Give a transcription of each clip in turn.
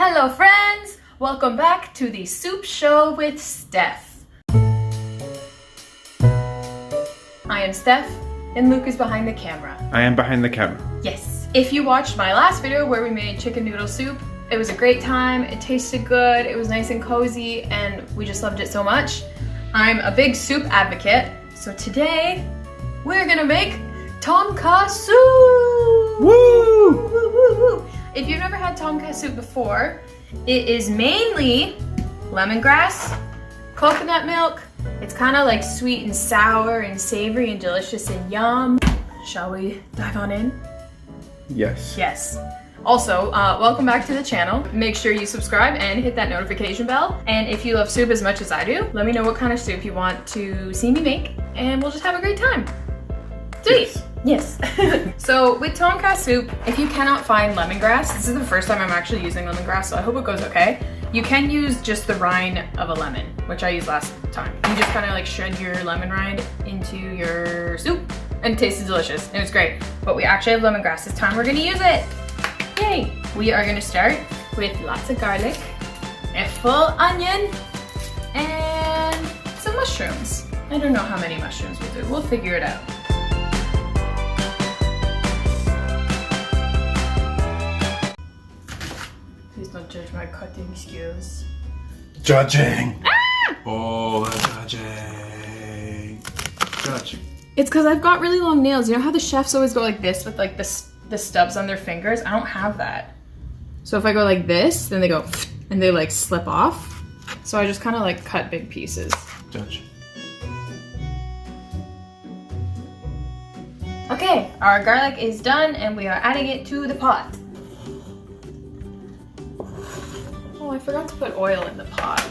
Hello friends! Welcome back to the Soup Show with Steph. I am Steph and Luke is behind the camera. I am behind the camera. Yes. If you watched my last video where we made chicken noodle soup, it was a great time, it tasted good, it was nice and cozy, and we just loved it so much. I'm a big soup advocate, so today we're gonna make Tom Kha soup! Woo! Woo, woo, woo, woo. If you've never had Tom Kha soup before, it is mainly lemongrass, coconut milk. It's kind of like sweet and sour and savory and delicious and yum. Shall we dive on in? Yes. Yes. Also, welcome back to the channel. Make sure you subscribe and hit that notification bell. And if you love soup as much as I do, let me know what kind of soup you want to see me make, and we'll just have a great time. Sweet. Yes. So with Tom Kha soup, if you cannot find lemongrass, this is the first time I'm actually using lemongrass, so I hope it goes okay. You can use just the rind of a lemon, which I used last time. You just kind of like shred your lemon rind into your soup, and it tastes delicious. It was great. But we actually have lemongrass this time. We're gonna use it. Yay! We are gonna start with lots of garlic, a full onion, and some mushrooms. I don't know how many mushrooms we'll do. We'll figure it out. Please don't judge my cutting skills. Judging. Ah! Oh, judging. Judging. It's because I've got really long nails. You know how the chefs always go like this with like the stubs on their fingers? I don't have that. So if I go like this, then they go and they like slip off. So I just kind of like cut big pieces. Judge. Okay, our garlic is done and we are adding it to the pot. Oh, I forgot to put oil in the pot.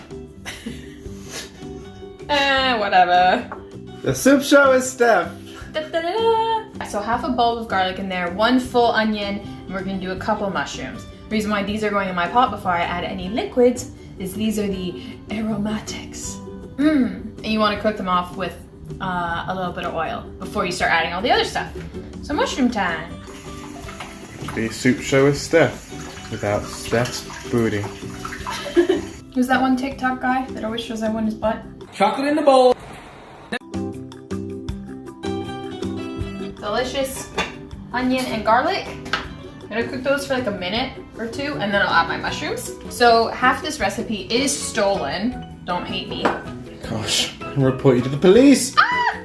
Whatever. The soup show is Steph. Da, da, da, da. So half a bowl of garlic in there, one full onion, and we're gonna do a couple mushrooms. The reason why these are going in my pot before I add any liquids is these are the aromatics. And you wanna cook them off with a little bit of oil before you start adding all the other stuff. So mushroom time. The soup show is Steph without Steph's booty. Who's that one TikTok guy that always shows everyone his butt? Chocolate in the bowl. Delicious onion and garlic. I'm gonna cook those for like a minute or two and then I'll add my mushrooms. So half this recipe is stolen. Don't hate me. Gosh, I'll report you to the police. Ah!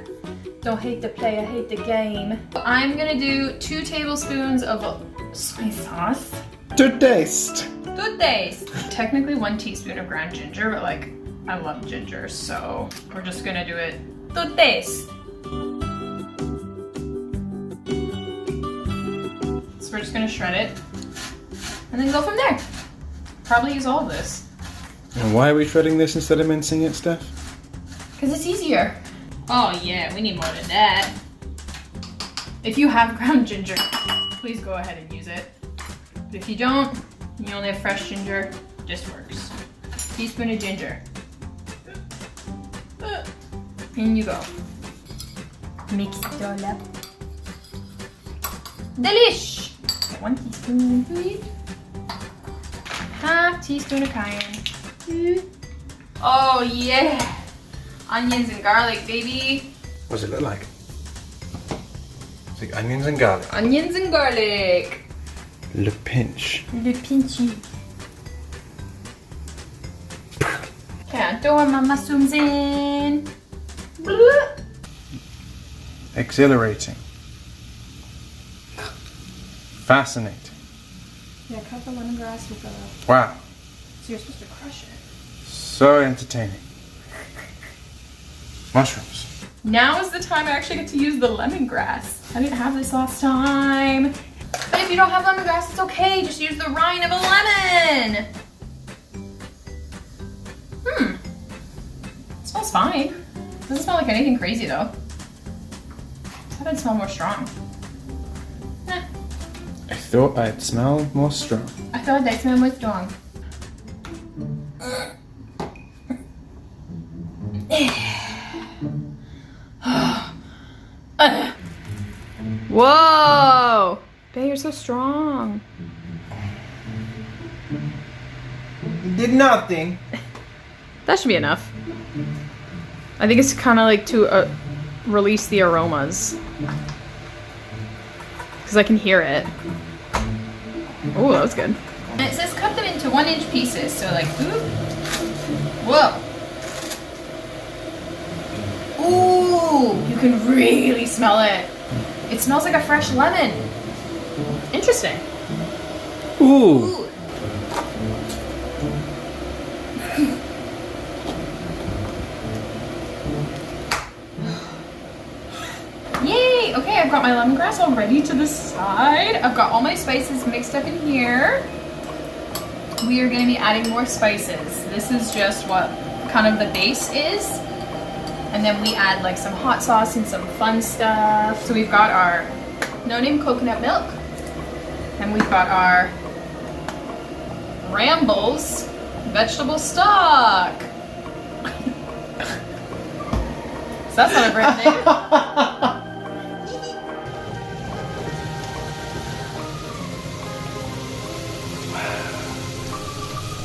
Don't hate the play, I hate the game. I'm gonna do 2 tablespoons of soy sauce. To taste. To taste. Technically 1 teaspoon of ground ginger, but like I love ginger, so we're just gonna do it to taste. So we're just gonna shred it and then go from there. Probably use all of this. And why are we shredding this instead of mincing it, Steph? Because it's easier. Oh yeah, we need more than that. If you have ground ginger, please go ahead and use it. But if you don't, you only have fresh ginger, this works. Teaspoon of ginger. In you go. Mix it all up. Delish! Okay, 1 teaspoon to eat. Half teaspoon of cayenne. Oh yeah! Onions and garlic, baby. What does it look like? It's like onions and garlic. Onions and garlic. Le pinch. Le pinchy. Okay, I'm throwing my mushrooms in. Blah. Exhilarating. Fascinating. Yeah, cut the lemongrass with the... Wow. So you're supposed to crush it. So entertaining. Mushrooms. Now is the time I actually get to use the lemongrass. I didn't have this last time. But if you don't have lemongrass, it's okay. Just use the rind of a lemon. It smells fine. Doesn't smell like anything crazy though. I thought it'd smell more strong. I thought I'd smell more strong. I thought that smelled more strong. Whoa! Bae, you're so strong. Did nothing. That should be enough. I think it's kind of like to release the aromas. Because I can hear it. Oh, that was good. And it says cut them into 1-inch pieces. So like, ooh. Whoa. Ooh, you can really smell it. It smells like a fresh lemon. Interesting. Ooh. Yay! Okay, I've got my lemongrass all ready to the side. I've got all my spices mixed up in here. We are going to be adding more spices. This is just what kind of the base is. And then we add like some hot sauce and some fun stuff. So we've got our no-name coconut milk. And we've got our Rambles vegetable stock. So that's not a brand name.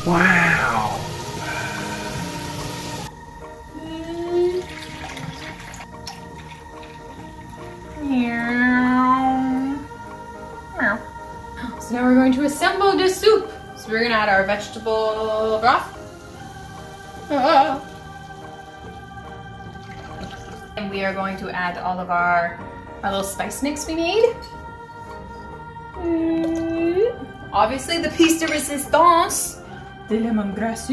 Wow. So now we're going to assemble the soup. So we're gonna add our vegetable broth. And we are going to add all of our little spice mix we made. Obviously the piece de resistance, the lemongrass.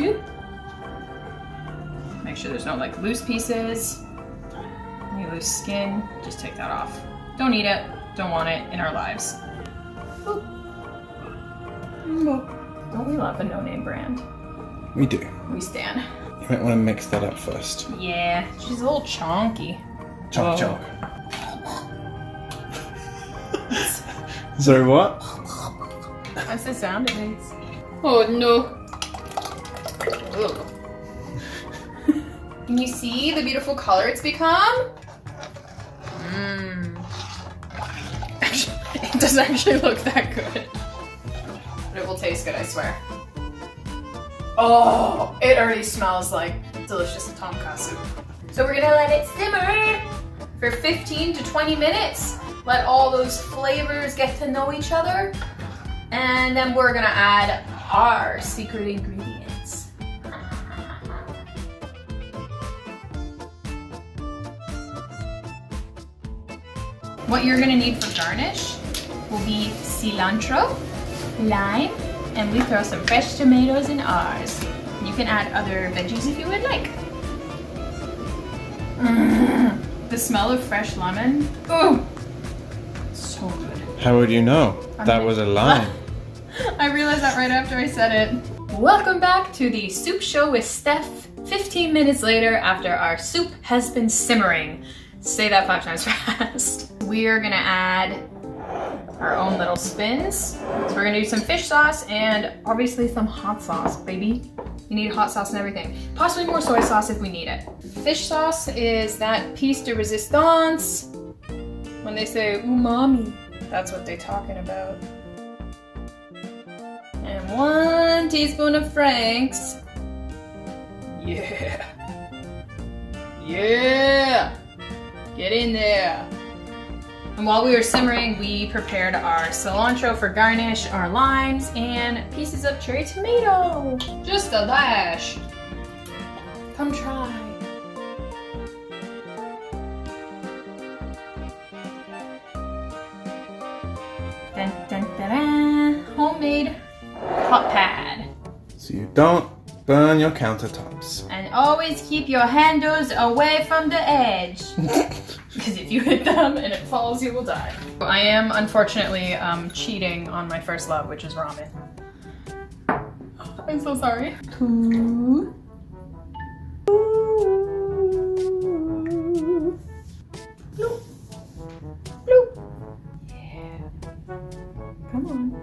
Make sure there's no like loose pieces, any loose skin, just take that off. Don't need it, don't want it in our lives. Don't we love a no-name brand? We do. We stan. You might want to mix that up first. Yeah, she's a little chonky. Chonk chonk. Sorry, what? That's the sound it makes. Oh no. Ugh. Can you see the beautiful color it's become? Actually, it doesn't actually look that good. But it will taste good, I swear. Oh, it already smells like delicious tonkatsu. So we're gonna let it simmer for 15 to 20 minutes. Let all those flavors get to know each other. And then we're gonna add our secret ingredients. What you're gonna need for garnish will be cilantro, lime, and we throw some fresh tomatoes in ours. You can add other veggies if you would like. The smell of fresh lemon, ooh, so good. How would you know? That was a lime. I realized that right after I said it. Welcome back to the soup show with Steph. 15 minutes later after our soup has been simmering. Say that 5 times fast. We are gonna add our own little spins. So we're gonna do some fish sauce and obviously some hot sauce, baby. You need hot sauce and everything. Possibly more soy sauce if we need it. Fish sauce is that piece de resistance. When they say umami, that's what they're talking about. And 1 teaspoon of Frank's. Yeah. Yeah. Get in there. And while we were simmering, we prepared our cilantro for garnish, our limes, and pieces of cherry tomato. Just a dash. Come try. Dun, dun, dun, dun. Homemade hot pad. So you don't burn your countertops. And always keep your handles away from the edge. Because if you hit them and it falls, you will die. I am unfortunately cheating on my first love, which is ramen. I'm so sorry. Bloop. Bloop. Yeah. Come on.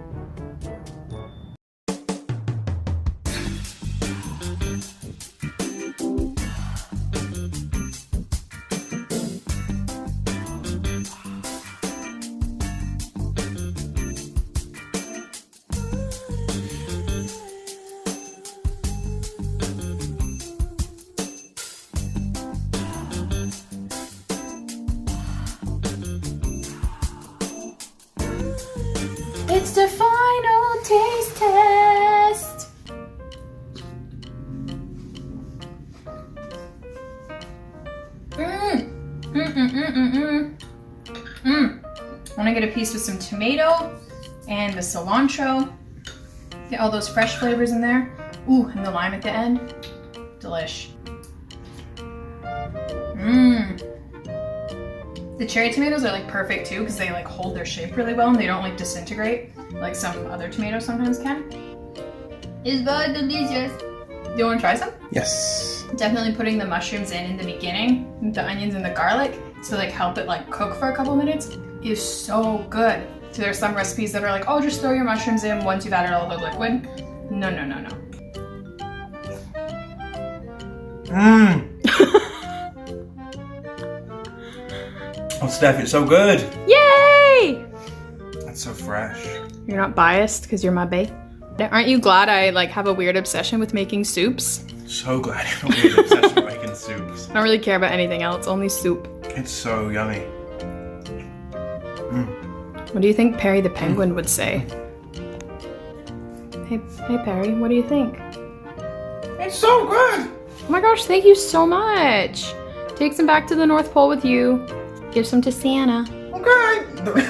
get a piece with some tomato and the cilantro. Get all those fresh flavors in there. Ooh, and the lime at the end. Delish. Mmm. The cherry tomatoes are like perfect too because they like hold their shape really well and they don't like disintegrate like some other tomatoes sometimes can. It's very delicious. Do you want to try some? Yes. Definitely putting the mushrooms in the beginning, the onions and the garlic to like help it like cook for a couple minutes is so good. So there's some recipes that are like, oh, just throw your mushrooms in once you've added all the liquid. No, no, no, no. Mmm. Oh, Steph, it's so good. Yay! That's so fresh. You're not biased because you're my bae. Aren't you glad I like have a weird obsession with making soups? So glad you're not really obsessed with making soups. I don't really care about anything else, only soup. It's so yummy. What do you think Perry the penguin would say? Hey Perry, what do you think? It's so good. Oh my gosh, thank you so much. Take some back to the North Pole with you. Give some to Santa. Okay.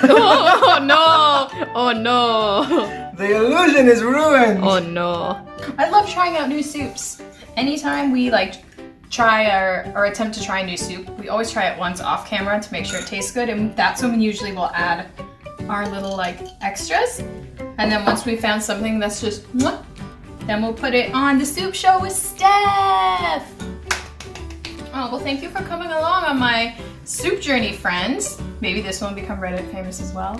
Oh no! Oh no! The illusion is ruined. Oh no! I love trying out new soups. Anytime we like try or attempt to try a new soup, we always try it once off camera to make sure it tastes good, and that's when we usually will add our little like extras. And then once we found something that's just mwah, then we'll put it on the soup show with Steph. Oh, well, thank you for coming along on my soup journey, friends. Maybe this one will become Reddit famous as well.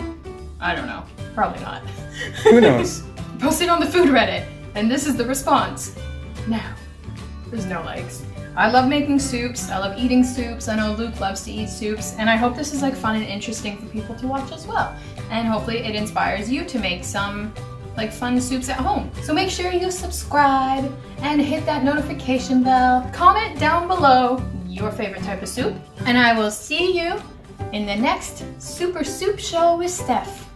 I don't know. Probably not. Who knows? Posted on the food Reddit, and this is the response. No. There's no likes. I love making soups. I love eating soups. I know Luke loves to eat soups, and I hope this is like fun and interesting for people to watch as well. And hopefully it inspires you to make some like fun soups at home. So make sure you subscribe and hit that notification bell. Comment down below your favorite type of soup, and I will see you in the next Super Soup Show with Steph.